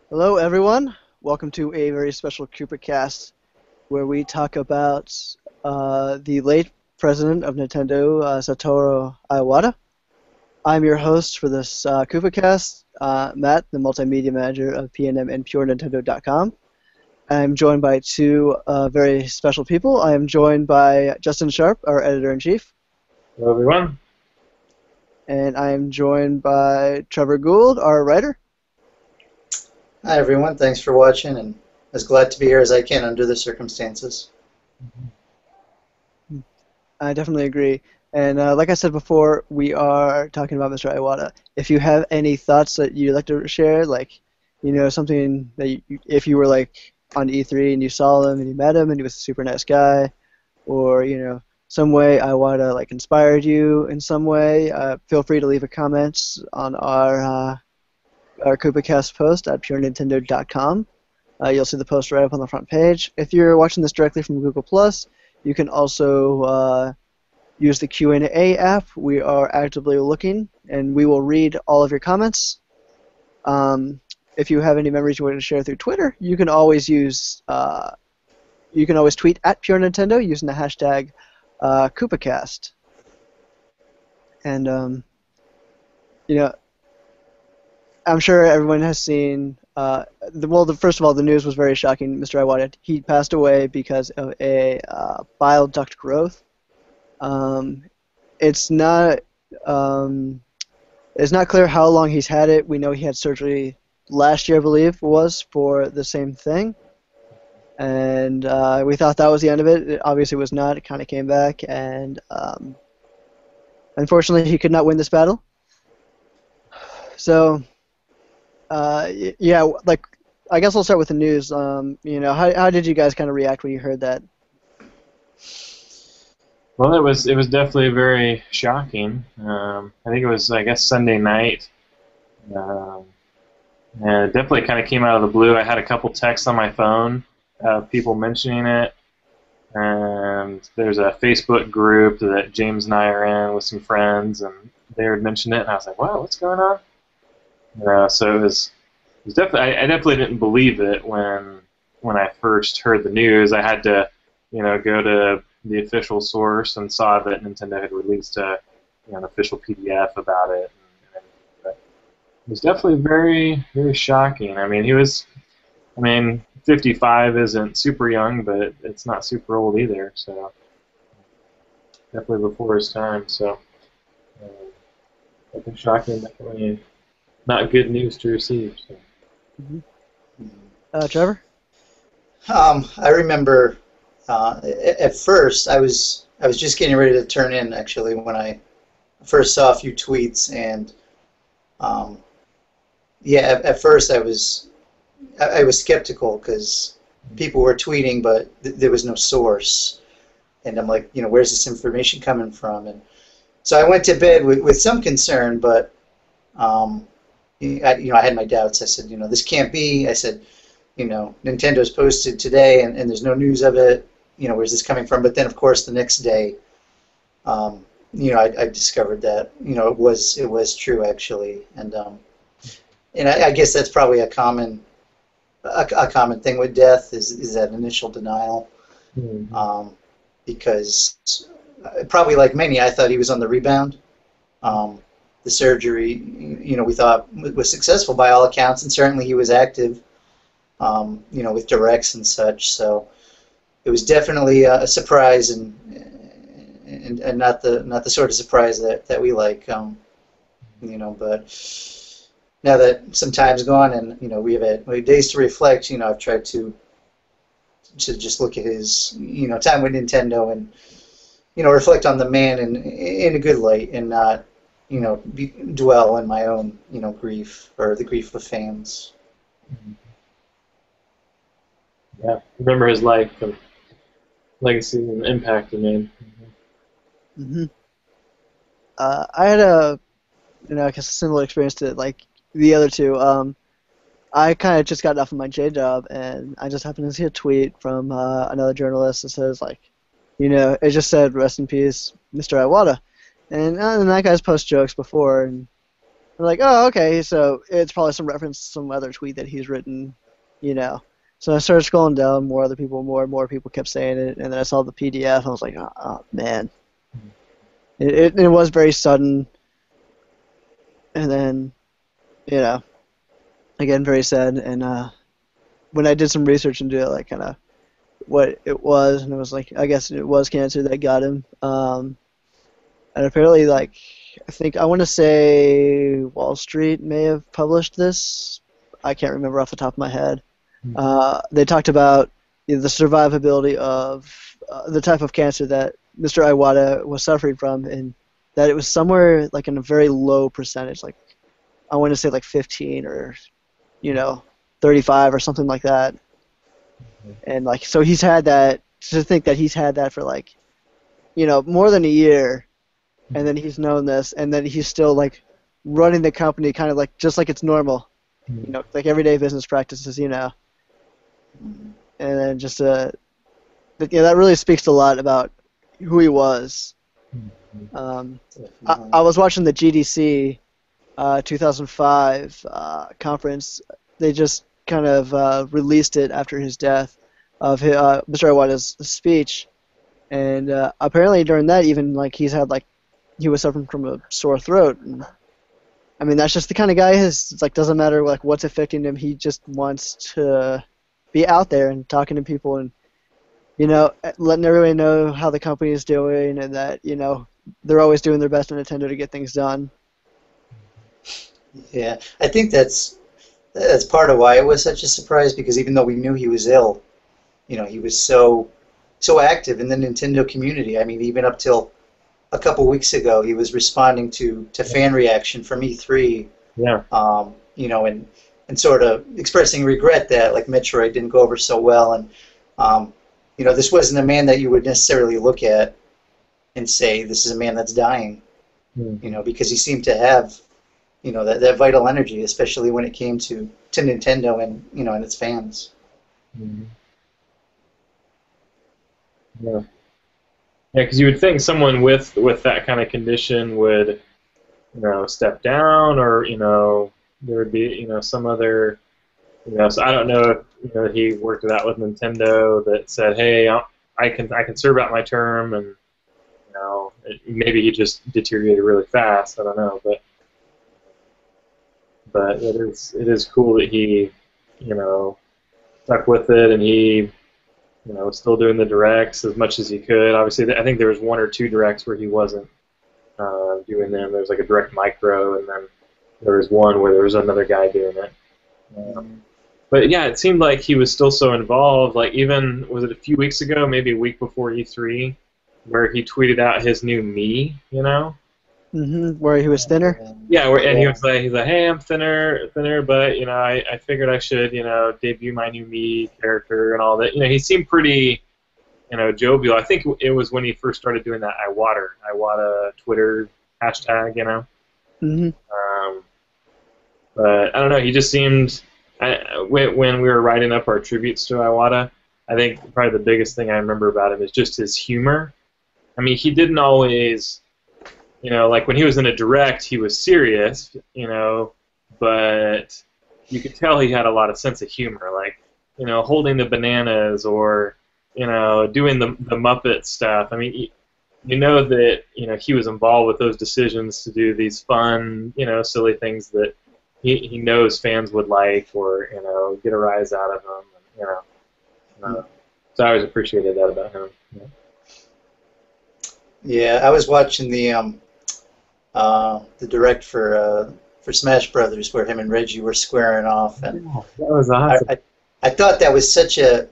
Hello, everyone. Welcome to a very special Koopa Cast, where we talk about the late president of Nintendo, Satoru Iwata. I'm your host for this Koopa Cast, Matt, the multimedia manager of PNM and PureNintendo.com. I'm joined by two very special people. I am joined by Justin Sharp, our editor-in-chief, Hello, everyone. and I am joined by Trevor Gould, our writer. Hi everyone, thanks for watching, and as glad to be here as I can under the circumstances. I definitely agree. And like I said before, we are talking about Mr. Iwata. If you have any thoughts that you'd like to share, like, something that if you were like on E3 and you saw him and you met him and he was a super nice guy, or some way Iwata like inspired you in some way, feel free to leave a comment on our KoopaCast post at purenintendo.com. You'll see the post right up on the front page. If you're watching this directly from Google Plus, you can also use the Q&A app. We are actively looking, and we will read all of your comments. If you have any memories you want to share through Twitter, you can always tweet at Pure Nintendo using the hashtag KoopaCast. And I'm sure everyone has seen. First of all, the news was very shocking. Mr. Iwata, he passed away because of a bile duct growth. It's not clear how long he's had it. We know he had surgery last year, I believe, it was for the same thing, and we thought that was the end of it. It obviously was not. It kind of came back, and unfortunately, he could not win this battle. So. Yeah, like I guess I'll start with the news. How did you guys kind of react when you heard that? Well, it was definitely very shocking. I think it was, I guess, Sunday night. And it definitely kind of came out of the blue. I had a couple texts on my phone, people mentioning it, and there's a Facebook group that James and I are in with some friends, and they had mentioned it, and I was like, "Wow, what's going on?" So it was definitely. I definitely didn't believe it when I first heard the news. I had to, go to the official source and saw that Nintendo had released an official PDF about it. But it was definitely very, very shocking. I mean, 55 isn't super young, but it's not super old either. So definitely before his time. So definitely shocking. Definitely not good news to receive. So. Trevor? I remember at first I was just getting ready to turn in actually when I first saw a few tweets, and at first I was skeptical because people were tweeting, but there was no source, and I'm like, where's this information coming from? And so I went to bed with some concern, but I had my doubts. I said, this can't be. I said, Nintendo's posted today, and there's no news of it. Where's this coming from? But then, of course, the next day, I discovered that, it was true actually, and I guess that's probably a common thing with death is that initial denial, because probably like many, I thought he was on the rebound. The surgery, we thought was successful by all accounts, and certainly he was active, with directs and such. So it was definitely a surprise, and not the sort of surprise that we like, But now that some time's gone, and we have days to reflect, I've tried to just look at his time with Nintendo and reflect on the man in a good light, and not dwell in my own grief or the grief of fans. Yeah, remember his life and legacy and impact he made. I had I guess a similar experience to like the other two. I kind of just got off of my J job, and I just happened to see a tweet from another journalist that says like, it just said "Rest in peace, Mr. Iwata," and that guy's post jokes before, and I'm like, oh, okay, so it's probably some reference to some other tweet that he's written, you know. So I started scrolling down, more and more people kept saying it, and then I saw the PDF. I was like, oh man, it was very sudden, and then you know, again, very sad. And when I did some research into it, like kind of what it was, and it was like, I guess it was cancer that got him. And apparently, like, I think I want to say Wall Street may have published this. I can't remember off the top of my head. They talked about the survivability of the type of cancer that Mr. Iwata was suffering from, and that it was somewhere like in a very low percentage, like I want to say like 15 or 35 or something like that. And like so he's had that. To think that he's had that for like more than a year, and then he's known this, and then he's still like running the company kind of like just like it's normal, like everyday business practices, and then just that really speaks a lot about who he was. I was watching the GDC 2005 conference. They just kind of released it after his death of Mr. Iwata's speech, and apparently during that even like he was suffering from a sore throat. And, I mean, that's just the kind of guy he is. It's like doesn't matter like what's affecting him. He just wants to be out there and talking to people and letting everybody know how the company is doing and that they're always doing their best in Nintendo to get things done. Yeah, I think that's part of why it was such a surprise, because even though we knew he was ill, he was so active in the Nintendo community. I mean, even up till a couple weeks ago, he was responding to fan reaction from E3. Yeah. And sort of expressing regret that like Metroid didn't go over so well, and this wasn't a man that you would necessarily look at and say this is a man that's dying. Because he seemed to have that vital energy, especially when it came to Nintendo and and its fans. Yeah. Yeah, because you would think someone with that kind of condition would, step down, or there would be some other, So I don't know if he worked it out with Nintendo that said, hey, I can serve out my term, and maybe he just deteriorated really fast. I don't know, but it is cool that he stuck with it, and he still doing the directs as much as he could. Obviously, I think there was one or two directs where he wasn't doing them. There was like a direct micro, and then there was one where there was another guy doing it. But yeah, it seemed like he was still so involved. Like even, was it a few weeks ago, maybe a week before E3, where he tweeted out his new me, Where he was thinner. Yeah, and he was like, hey, I'm thinner, but I figured I should, debut my new me character and all that. He seemed pretty, jovial. I think it was when he first started doing that Iwata Twitter hashtag, But I don't know. He just seemed, when we were writing up our tributes to Iwata, I think probably the biggest thing I remember about him is just his humor. I mean, he didn't always. Like when he was in a direct, he was serious, but you could tell he had a lot of sense of humor, like, holding the bananas or, doing the Muppet stuff. I mean, that, he was involved with those decisions to do these fun, silly things that he knows fans would like or, get a rise out of them, So I always appreciated that about him. Yeah, I was watching the direct for Smash Brothers where him and Reggie were squaring off, and that was awesome. I thought that was such a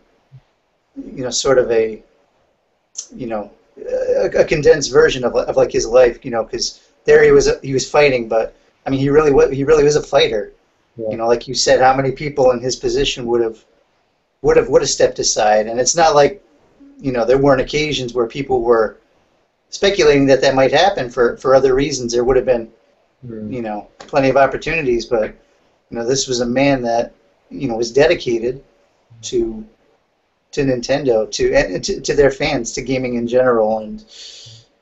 sort of a a condensed version of like his life, because there he was fighting, but I mean he really was a fighter. Yeah. Like you said, how many people in his position would have stepped aside, and it's not like there weren't occasions where people were speculating that might happen for other reasons. There would have been, plenty of opportunities, but this was a man that was dedicated to Nintendo, to their fans, to gaming in general, and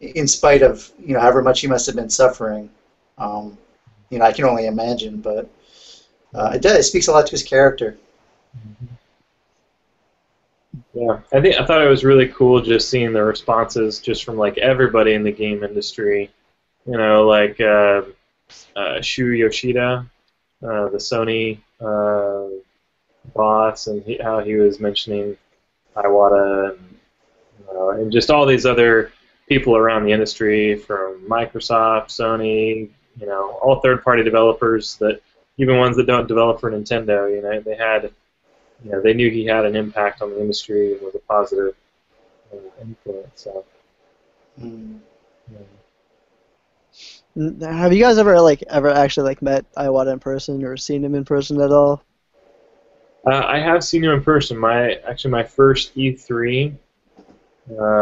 in spite of however much he must have been suffering, I can only imagine, but it speaks a lot to his character. Yeah, I thought it was really cool just seeing the responses just from like everybody in the game industry. Like Shu Yoshida, the Sony boss, and how he was mentioning Iwata, and just all these other people around the industry from Microsoft, Sony, all third-party developers that even ones that don't develop for Nintendo, they had, they knew he had an impact on the industry and was a positive influence. So, Mm. Have you guys ever actually met Iwata in person or seen him in person at all? I have seen him in person. My first E3,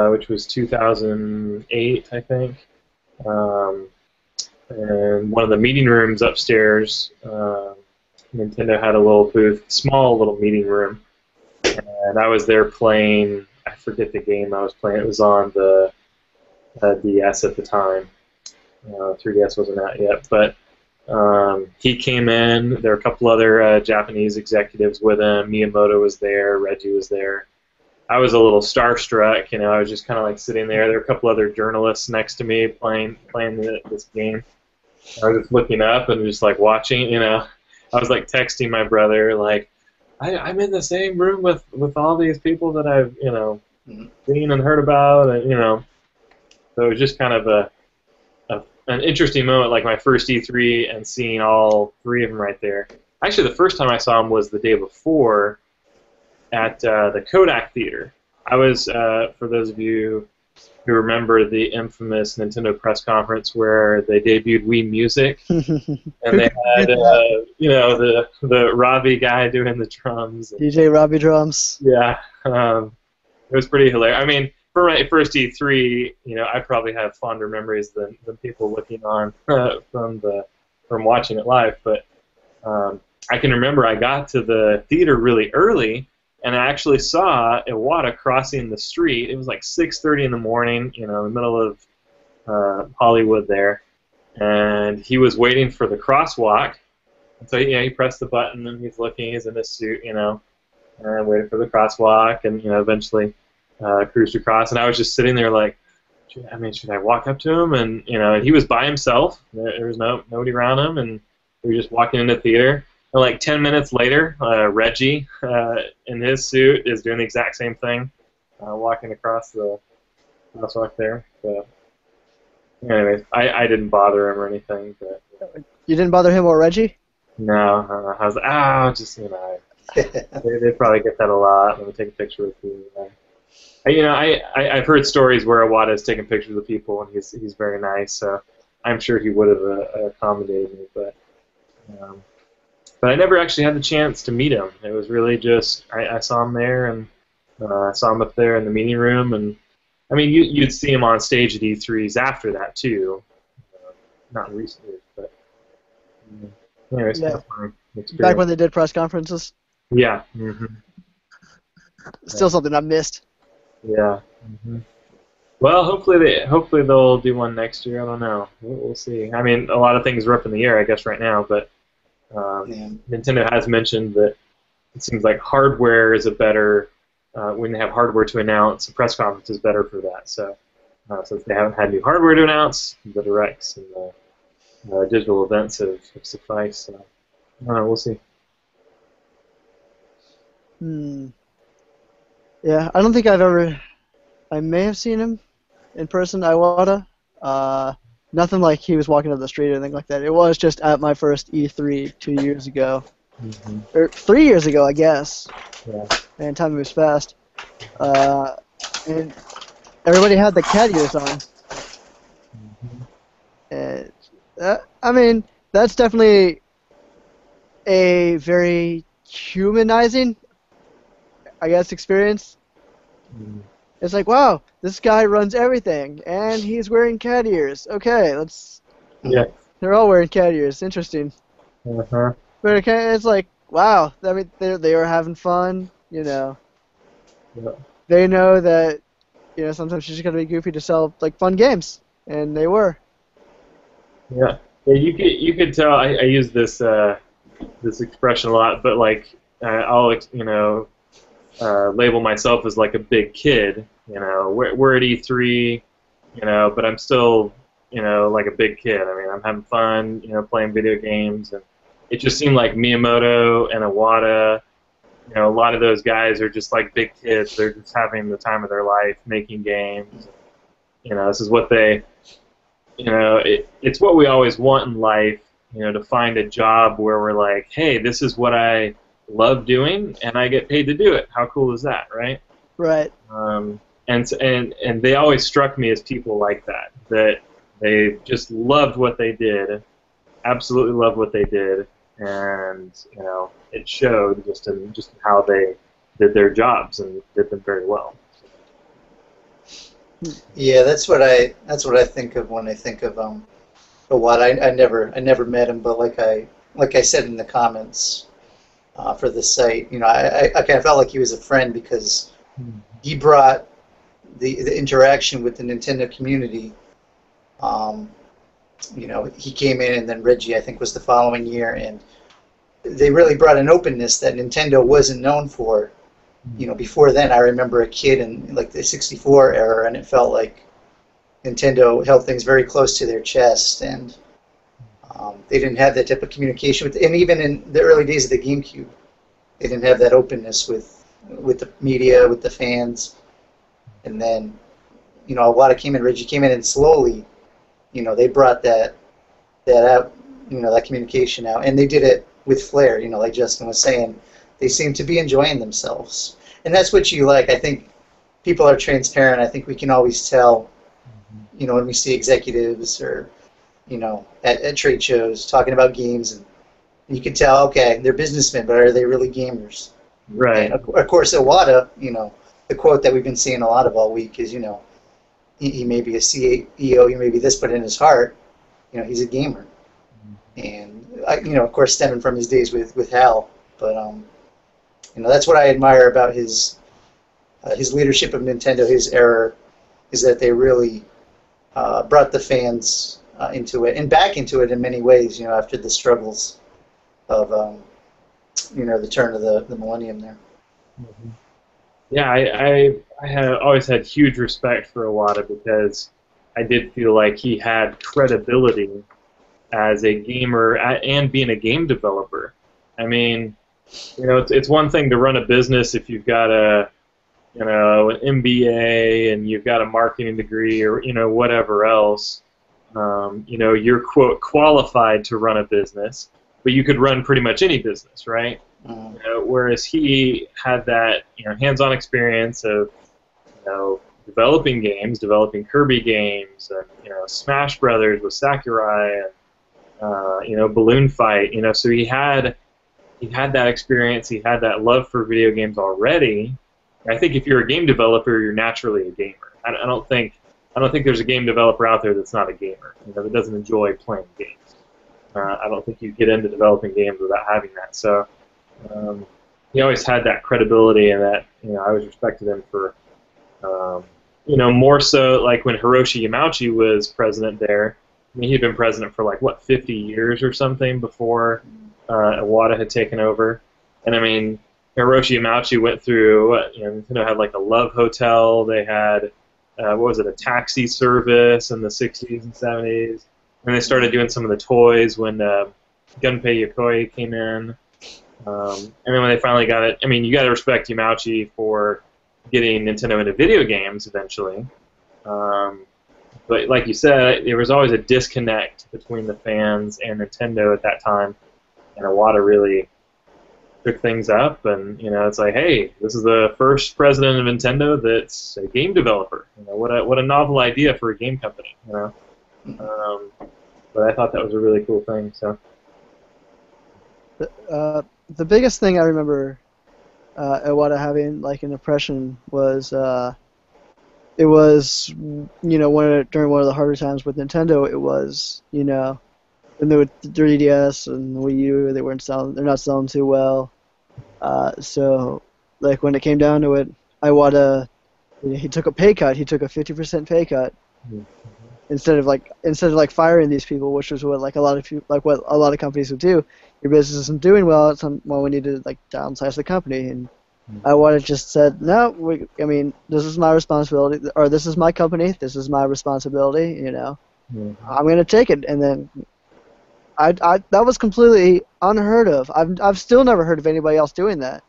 which was 2008, I think. Um, and one of the meeting rooms upstairs, Nintendo had a little booth, small little meeting room, and I was there playing. I forget the game I was playing. It was on the DS at the time. 3DS wasn't out yet, but he came in. There were a couple other Japanese executives with him. Miyamoto was there. Reggie was there. I was a little starstruck. I was just kind of like sitting there. There were a couple other journalists next to me playing this game. I was just looking up and just like watching. I was like texting my brother like, I'm in the same room with all these people that I've seen and heard about, and so it was just kind of an interesting moment, like my first E3 and seeing all three of them right there. Actually, the first time I saw him was the day before at the Kodak Theater. I was, for those of you who remember the infamous Nintendo press conference where they debuted Wii Music, and they had, the Robbie guy doing the drums. DJ Robbie drums. Yeah, it was pretty hilarious. I mean, for my first E3, I probably have fonder memories than people looking on from watching it live. But I can remember I got to the theater really early, and I actually saw Iwata crossing the street. It was like 6:30 in the morning, in the middle of Hollywood there, and he was waiting for the crosswalk. And so he pressed the button, and he's looking. He's in his suit, and waited for the crosswalk, and eventually cruised across. And I was just sitting there like, should I walk up to him? And he was by himself. There was nobody around him, and we were just walking into the theater. And like 10 minutes later, Reggie in his suit is doing the exact same thing, walking across the crosswalk there. But anyways, I didn't bother him or anything. But You didn't bother him or Reggie? no, I was like, just they probably get that a lot. Let me take a picture with you. I've heard stories where Iwata has taken pictures of people, and he's very nice. So I'm sure he would have accommodated me, but I never actually had the chance to meet him. It was really just I saw him there, and I saw him up there in the meeting room, and I mean you'd see him on stage at E3s after that too, not recently, but anyways, Yeah. that's my experience. Back when they did press conferences? Yeah. Mm-hmm. Still something I missed. Yeah. Mm-hmm. Well, hopefully they'll do one next year. I don't know. We'll see. I mean, a lot of things are up in the air, I guess, right now. But Nintendo has mentioned that it seems like hardware is a better when they have hardware to announce. A press conference is better for that. So since they haven't had new hardware to announce, the directs and the digital events have sufficed. So we'll see. Yeah, I don't think I may have seen him in person, Iwata. Nothing like he was walking up the street or anything like that. It was just at my first E3 2 years ago. Mm-hmm. Or 3 years ago, I guess. Yeah. Man, time moves fast. And everybody had the cat ears on. And, I mean, that's definitely a very humanizing, I guess, experience. It's like, wow, this guy runs everything, and he's wearing cat ears. Okay, Yeah. they're all wearing cat ears. Interesting. Uh-huh. But it's like, wow, I mean, they were having fun, Yeah. They know that, sometimes you just gotta be goofy to sell, like, fun games. And they were. Yeah. Yeah, you could tell. I use this expression a lot, but like I'll label myself as like a big kid. We're at E3, but I'm still like a big kid. I mean, I'm having fun, playing video games, and it just seemed like Miyamoto and Iwata. A lot of those guys are just like big kids. They're just having the time of their life making games. This is what they it's what we always want in life, to find a job where we're like, hey, this is what I love doing, and I get paid to do it. How cool is that, right? Right. And they always struck me as people like that they just loved what they did, absolutely loved what they did, and it showed just in how they did their jobs and did them very well. Yeah, that's what I think of when I think of Iwata. I never met him, but like I said in the comments for the site, I kind of felt like he was a friend because he brought the interaction with the Nintendo community. He came in, and then Reggie, I think, was the following year, and they really brought an openness that Nintendo wasn't known for. Before then, I remember a kid in like the 64 era, and it felt like Nintendo held things very close to their chest, and they didn't have that type of communication with. And even in the early days of the GameCube, they didn't have that openness with the media, with the fans. And then, Iwata came in, Reggie came in, and slowly, they brought that out, that communication out, and they did it with flair. Like Justin was saying, they seem to be enjoying themselves, and that's what you like. I think people are transparent. I think we can always tell, when we see executives or, at trade shows talking about games, and you can tell, okay, they're businessmen, but are they really gamers? Right. And of course, Iwata, the quote that we've been seeing a lot of all week is, he may be a CEO, he may be this, but in his heart, he's a gamer. And, of course, stemming from his days with Hal. But, that's what I admire about his leadership of Nintendo, his era, is that they really brought the fans into it and back into it in many ways, after the struggles of, the turn of the millennium there. Mm-hmm. Yeah, I have always had huge respect for Iwata because I did feel like he had credibility as a gamer and being a game developer. I mean, it's one thing to run a business if you've got an MBA and you've got a marketing degree or whatever else. You're quote qualified to run a business, but you could run pretty much any business, right? Whereas he had that hands-on experience of developing games, developing Kirby games, and Smash Brothers with Sakurai, and Balloon Fight. So he had that experience. He had that love for video games already. I think if you're a game developer, you're naturally a gamer. I don't think there's a game developer out there that's not a gamer. That doesn't enjoy playing games. I don't think you get into developing games without having that. So. He always had that credibility, and that I always respected him for, more so like when Hiroshi Yamauchi was president there. I mean, he'd been president for 50 years or something before Iwata had taken over. And I mean, Hiroshi Yamauchi went through Nintendo had a love hotel. They had a taxi service in the 60s and 70s, and they started doing some of the toys when Gunpei Yokoi came in. And then when they finally got it, I mean, you got to respect Yamauchi for getting Nintendo into video games eventually. But like you said, there was always a disconnect between the fans and Nintendo at that time. And Iwata really took things up, and it's like, hey, this is the first president of Nintendo that's a game developer. What a novel idea for a game company. But I thought that was a really cool thing. So. The biggest thing I remember Iwata having an impression was it was during one of the harder times with Nintendo. It was when they were the 3DS and the Wii U, they're not selling too well. So when it came down to it, Iwata he took a pay cut. He took a 50% pay cut, instead of firing these people, which was what like what a lot of companies would do. Your business isn't doing well. Well, we need to like downsize the company, and I would have just said no. I mean, this is my responsibility, or this is my company. This is my responsibility. I'm gonna take it, and then that was completely unheard of. I've still never heard of anybody else doing that.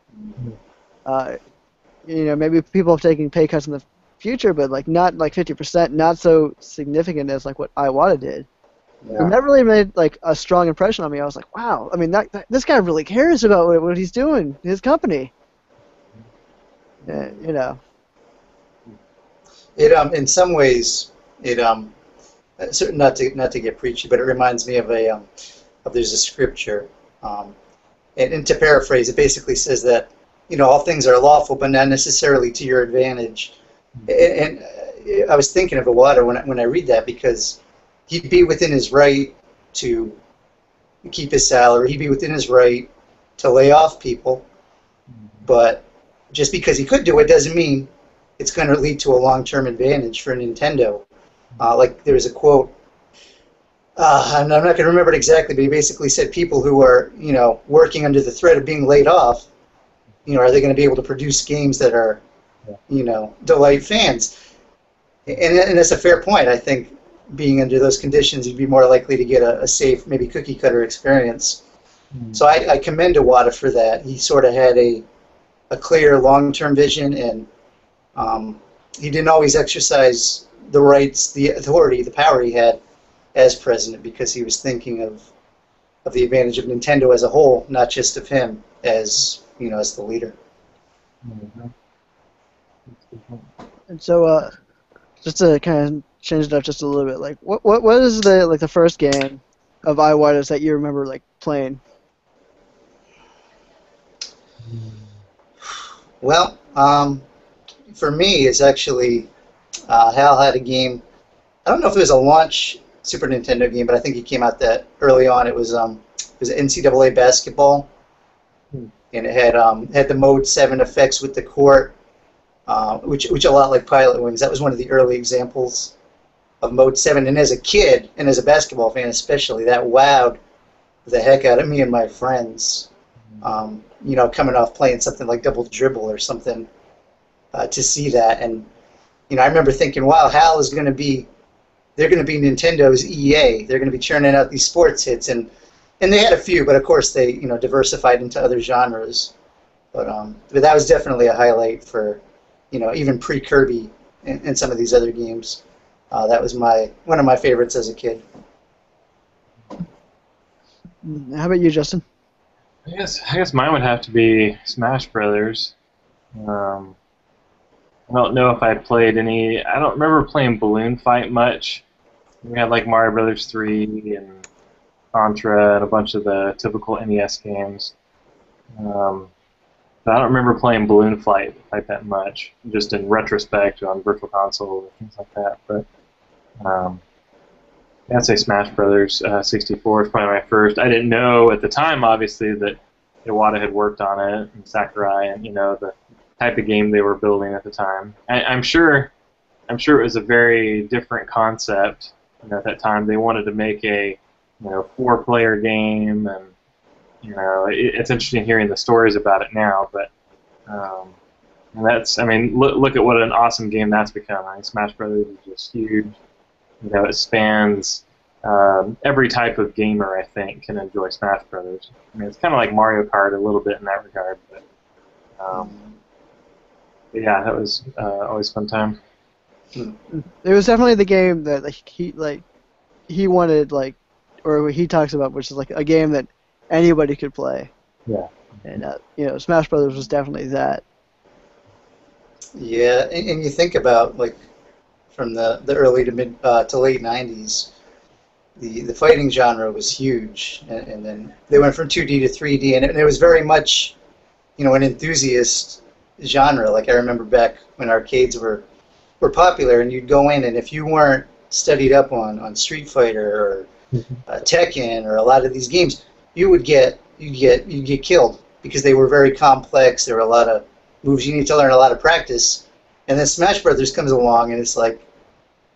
Maybe people have taken pay cuts in the future, but like not like 50%, not so significant as like what Iwata did. Yeah. And that really made like a strong impression on me. I was like, wow. I mean, this guy really cares about what he's doing, his company. It in some ways not to get preachy, but it reminds me of there's a scripture, and to paraphrase, it basically says that all things are lawful, but not necessarily to your advantage. And I was thinking of Iwata when I read that, because he'd be within his right to keep his salary. He'd be within his right to lay off people, but just because he could do it doesn't mean it's going to lead to a long-term advantage for Nintendo. Like there was a quote, and I'm not going to remember it exactly, but he basically said people who are working under the threat of being laid off, are they going to be able to produce games that are delight fans? And that's a fair point. I think being under those conditions, you'd be more likely to get a safe, maybe cookie cutter experience. So I commend Iwata for that. He sort of had a clear long-term vision, and he didn't always exercise the rights, the authority, the power he had as president, because he was thinking of the advantage of Nintendo as a whole, not just of him as as the leader. And so, just to kind of change it up just a little bit, like what is the first game of Iwata's that you remember like playing? Well, for me, it's actually Hal had a game. I don't know if it was a launch Super Nintendo game, but I think it came out that early on. It was NCAA basketball, and it had the Mode 7 effects with the court, which a lot like Pilot Wings. That was one of the early examples of Mode 7. And as a kid, and as a basketball fan especially, that wowed the heck out of me and my friends. Coming off playing something like Double Dribble or something, to see that. And I remember thinking, wow, HAL is going to be, they're going to be Nintendo's EA. They're going to be churning out these sports hits, and they had a few, but of course they diversified into other genres. But that was definitely a highlight for even pre-Kirby and some of these other games. That was one of my favorites as a kid. How about you, Justin? I guess mine would have to be Smash Brothers. I don't know if I played any. I don't remember playing Balloon Fight much. We had like Mario Brothers 3 and Contra and a bunch of the typical NES games. But I don't remember playing Balloon Fight that much, just in retrospect on Virtual Console and things like that. But I'd say Smash Brothers 64 is probably my first. I didn't know at the time, obviously, that Iwata had worked on it, and Sakurai, and the type of game they were building at the time. I'm sure it was a very different concept. At that time, they wanted to make a 4-player game, and it's interesting hearing the stories about it now. But look at what an awesome game that's become. Smash Brothers is just huge. It spans every type of gamer, I think, can enjoy Smash Brothers. It's kind of like Mario Kart a little bit in that regard. But yeah, that was always a fun time. It was definitely the game that he wanted, or he talks about, which is like a game that anybody could play. Yeah. And Smash Brothers was definitely that. Yeah, and you think about from the early to mid to late '90s, the fighting genre was huge, and then they went from 2D to 3D, and it was very much an enthusiast genre. Like I remember back when arcades were popular, and you'd go in, and if you weren't studied up on Street Fighter or Tekken or a lot of these games, you'd get killed, because they were very complex. There were a lot of moves you need to learn, a lot of practice. And then Smash Brothers comes along, and it's like,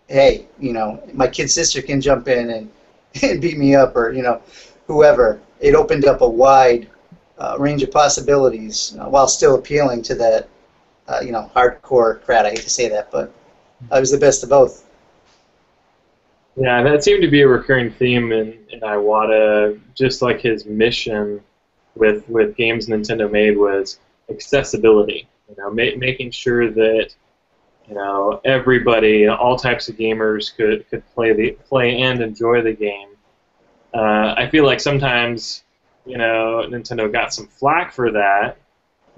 hey, my kid sister can jump in and beat me up, or whoever. It opened up a wide range of possibilities while still appealing to that hardcore crowd. I hate to say that, but I was the best of both. Yeah, that seemed to be a recurring theme in Iwata. Just like his mission with games Nintendo made was accessibility. Making sure that everybody, all types of gamers could play and enjoy the game. I feel like sometimes Nintendo got some flack for that,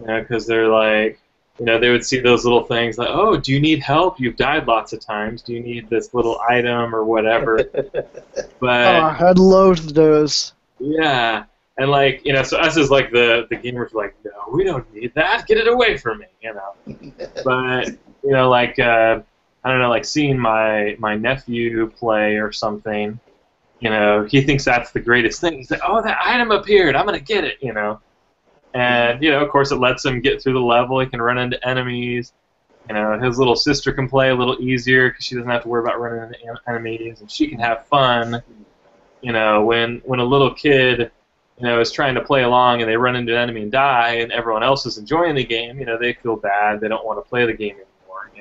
because they're like, they would see those little things like, oh, do you need help? You've died lots of times. Do you need this little item or whatever? Oh, But I'd loathe those. yeah, and like so us as like the gamers were like, no, we don't need that. Get it away from me. But like I don't know, like seeing my nephew play or something. He thinks that's the greatest thing. He's like, oh, that item appeared. I'm gonna get it. And of course, it lets him get through the level. He can run into enemies. His little sister can play a little easier because she doesn't have to worry about running into enemies, and she can have fun. When a little kid, is trying to play along and they run into an enemy and die, and everyone else is enjoying the game, they feel bad. They don't want to play the game anymore.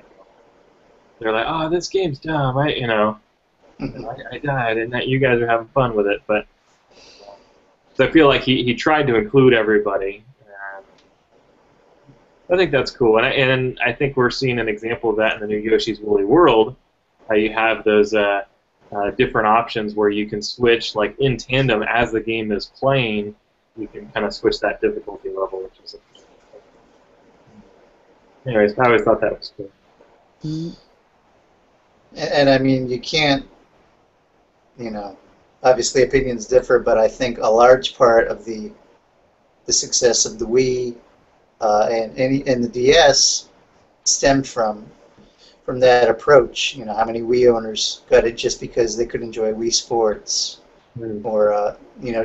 They're like, oh, this game's dumb. I died, and that you guys are having fun with it. But so I feel like he tried to include everybody. And I think that's cool, and I think we're seeing an example of that in the new Yoshi's Woolly World. How you have those different options where you can switch like in tandem as the game is playing. You can kind of switch that difficulty level, which is. Anyways, I always thought that was cool. And I mean, you can't, obviously opinions differ, but I think a large part of the success of the Wii and the DS stemmed from that approach. How many Wii owners got it just because they could enjoy Wii Sports, or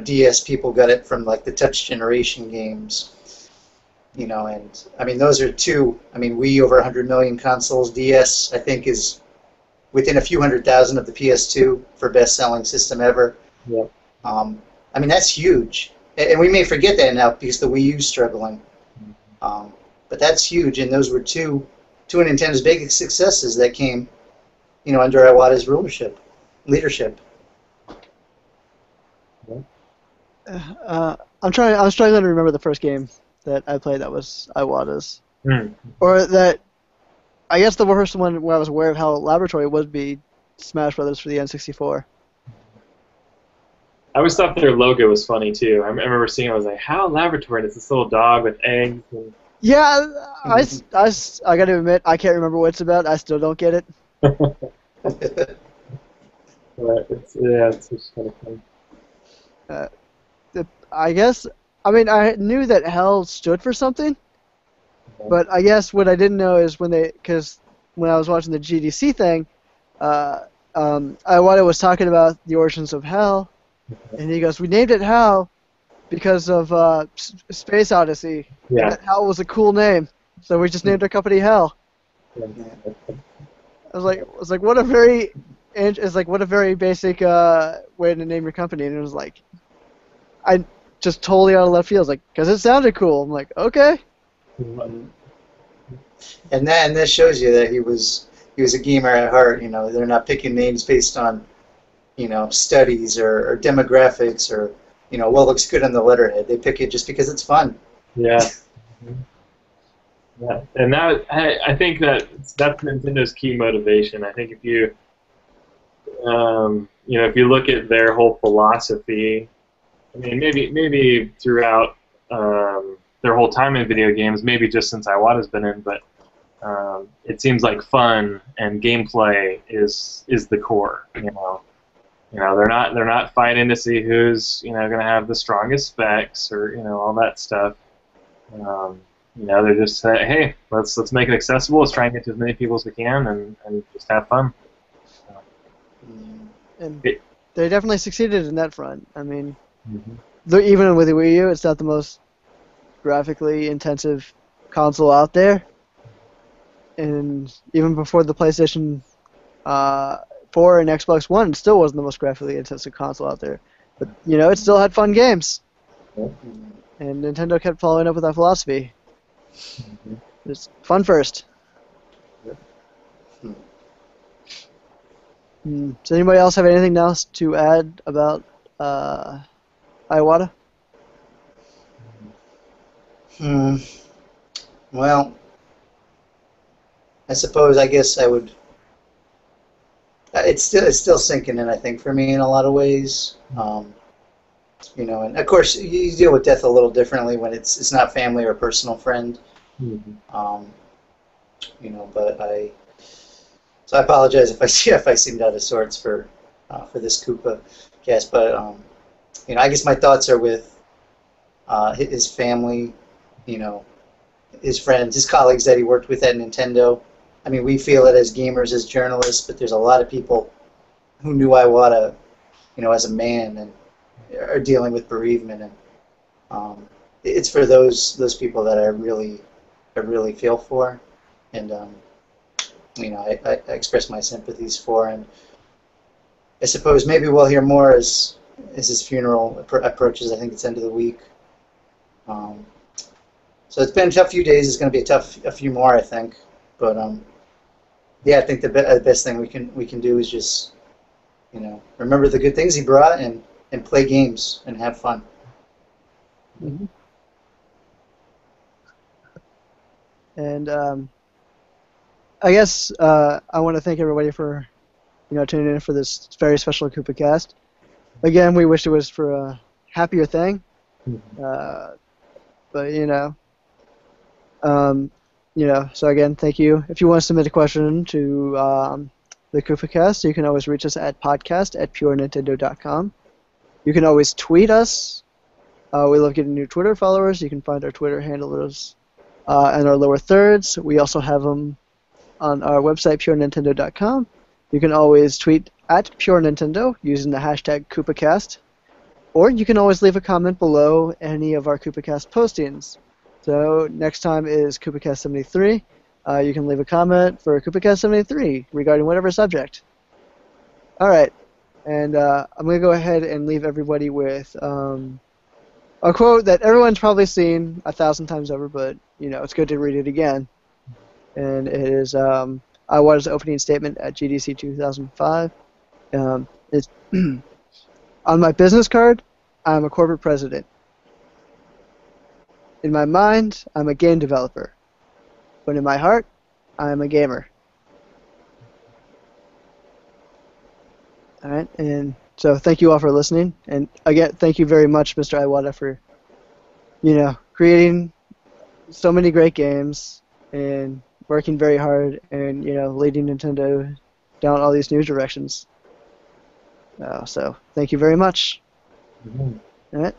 DS people got it from like the Touch Generation games. And I mean those are two. I mean Wii over 100 million consoles. DS I think is within a few 100,000 of the PS2 for best-selling system ever. Yeah. I mean that's huge, and we may forget that now because the Wii U's struggling. But that's huge, and those were two of Nintendo's biggest successes that came, under Iwata's leadership. I'm struggling to remember the first game that I played that was Iwata's, Mm. or that. I guess the first one where I was aware of how laboratory would be Smash Brothers for the N64. I always thought their logo was funny too. I remember seeing it. I was like, "How laboratory?" And it's this little dog with eggs. And... Yeah, I got to admit I can't remember what it's about. I still don't get it. But it's just kind of fun. I guess I mean I knew that Hell stood for something. But I guess what I didn't know is because when I was watching the GDC thing, Iwata was talking about the origins of Hell, and he goes, "We named it Hell because of Space Odyssey. Yeah. And Hell was a cool name, so we just named our company Hell." Yeah. I was like, what a very basic way to name your company, and it was like, I just totally out of left field. I was like, because it sounded cool. I'm like, okay. And this shows you that he was a gamer at heart. They're not picking names based on studies or demographics or what looks good on the letterhead. They pick it just because it's fun. Yeah. Yeah, and I think that's Nintendo's key motivation. I think if you if you look at their whole philosophy, I mean maybe throughout their whole time in video games, maybe just since Iwata's been in, but it seems like fun and gameplay is the core. They're not fighting to see who's going to have the strongest specs or all that stuff. They're just saying, hey, let's make it accessible. Let's try and get to as many people as we can and just have fun. And they definitely succeeded in that front. I mean, even with the Wii U, it's not the most graphically intensive console out there. And even before the PlayStation uh, 4 and Xbox One, it still wasn't the most graphically intensive console out there. But, you know, it still had fun games. And Nintendo kept following up with that philosophy. It's fun first. Does anybody else have anything else to add about Iwata? Well, I guess I would. It's still sinking in, I think, for me in a lot of ways. You know, and of course you deal with death a little differently when it's not family or a personal friend. You know, but I apologize if I seemed out of sorts for this Koopa cast, but you know, I guess my thoughts are with his family, you know, his friends, his colleagues that he worked with at Nintendo. I mean, we feel it as gamers, as journalists, but there's a lot of people who knew Iwata, you know, as a man and are dealing with bereavement, and it's for those people that I really feel for, and you know, I express my sympathies for, and I suppose maybe we'll hear more as his funeral approaches. I think it's end of the week. So it's been a tough few days. It's going to be a few more, I think. But yeah, I think the best thing we can do is just, you know, remember the good things he brought and play games and have fun. Mm-hmm. And I guess I want to thank everybody for, you know, tuning in for this very special Koopa cast. Again, we wish it was for a happier thing, but you know. So again, thank you. If you want to submit a question to the Koopa cast, you can always reach us at podcast@purenintendo.com. You can always tweet us. We love getting new Twitter followers. You can find our Twitter handlers and our lower thirds. We also have them on our website, purenintendo.com. You can always tweet at purenintendo using the hashtag KoopaCast. Or you can always leave a comment below any of our KoopaCast postings. So next time is KoopaCast 73. You can leave a comment for KoopaCast 73 regarding whatever subject. All right. And I'm going to go ahead and leave everybody with a quote that everyone's probably seen 1,000 times over, but you know, it's good to read it again. And it is Iwata's opening statement at GDC 2005. It's on my business card, I'm a corporate president. In my mind, I'm a game developer. But in my heart, I'm a gamer. All right, and so thank you all for listening. And again, thank you very much, Mr. Iwata, for, you know, creating so many great games and working very hard and, you know, leading Nintendo down all these new directions. So thank you very much. All right.